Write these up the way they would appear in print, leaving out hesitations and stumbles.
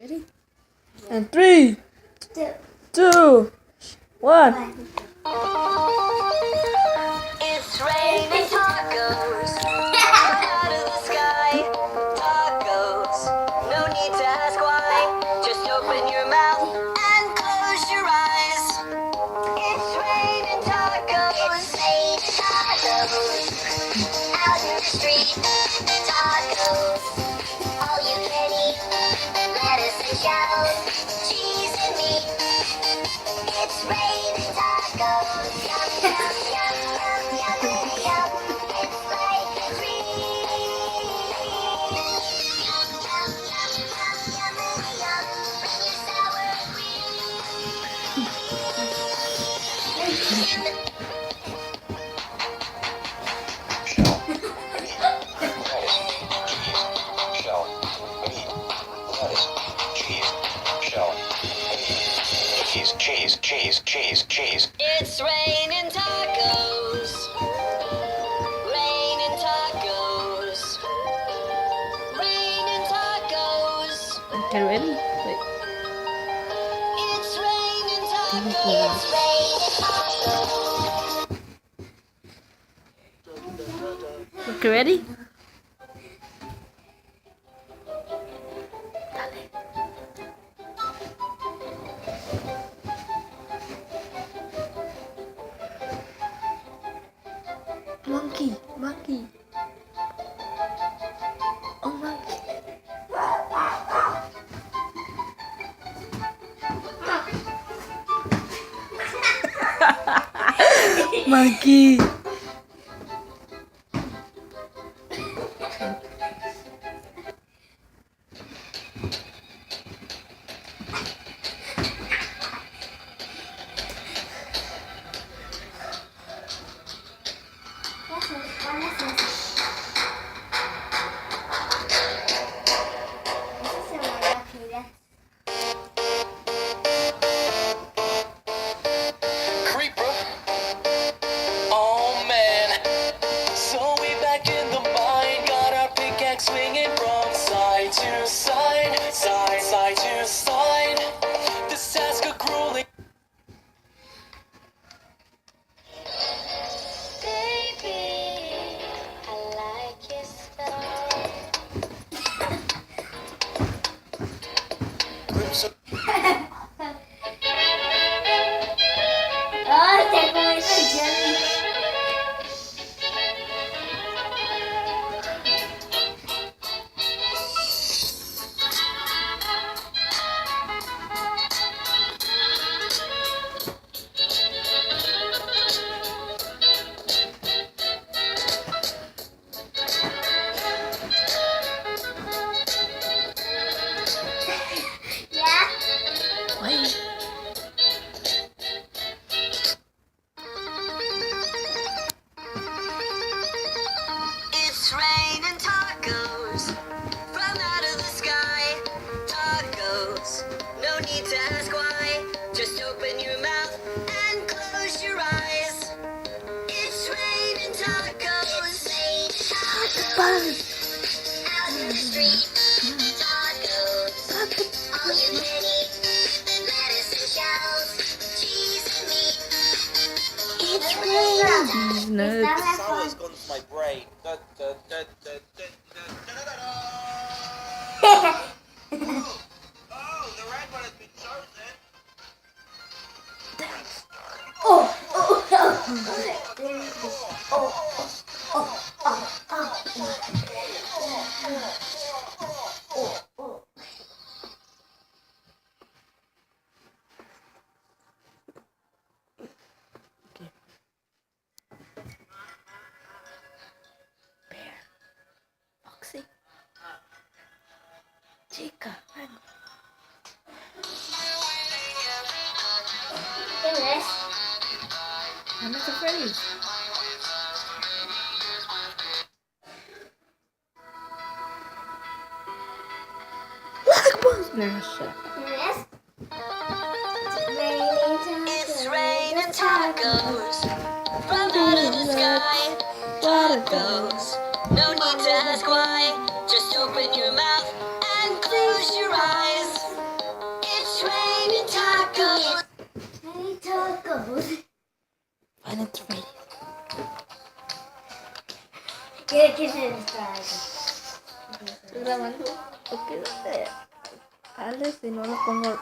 Ready? And 3, 2, 1. It's raining tacos out of the sky. Tacos, no need to ask why. Just open your mouth and close your eyes. It's raining tacos. It's raining tacos out in the street. Tacos, all you can eat. Lettuce and shells, cheese and meat. It's raining tacos. Yum, yum, yum, yum, yum, yum. It's like a dream. Yum, yum, yum, yum, yum, yum. Bring your sour cream. Cheese. It's raining tacos. Raining tacos. Raining tacos. Okay, ready? Wait. It's raining tacos. It's raining tacos. Okay, ready? Monkey. Oh, monkey. Monkey. Creeper. Oh man. So we back in the mine. Got our pickaxe swinging from side to side. Side to side. This task of grueling. Baby, I like your style. Crimson. Oh, te comiste el jelly. Yeah. Wait. It's raining tacos from out of the sky. Tacos, no need to ask why. Just open your mouth and close your eyes. It's raining tacos. It's raining tacos out in the street. Tacos, all you can eat. Lettuce and shells, cheese and meat. It's raining. These nuts. Sour's gone to my brain. Oh, the red one has been chosen. Bear. Foxy. Chica. Run. ¿Quién es? I'm not afraid. Black balls. No, shut up. ¿Quién es? It's raining tacos from out of the sky. Tacos, no need to ask why. Just open your mouth and close your eyes. tacos. Final Nights at Freddy's. ¿Qué se distrae? Grabando. ¿Por qué no sé? Alex, si no lo pongo.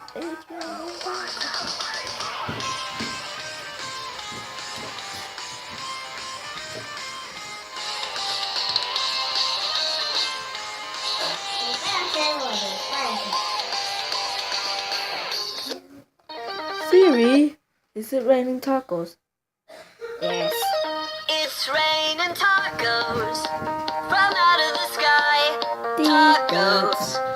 Siri, is it raining tacos? Yes. It's raining tacos from out of the sky. Tacos. Tacos.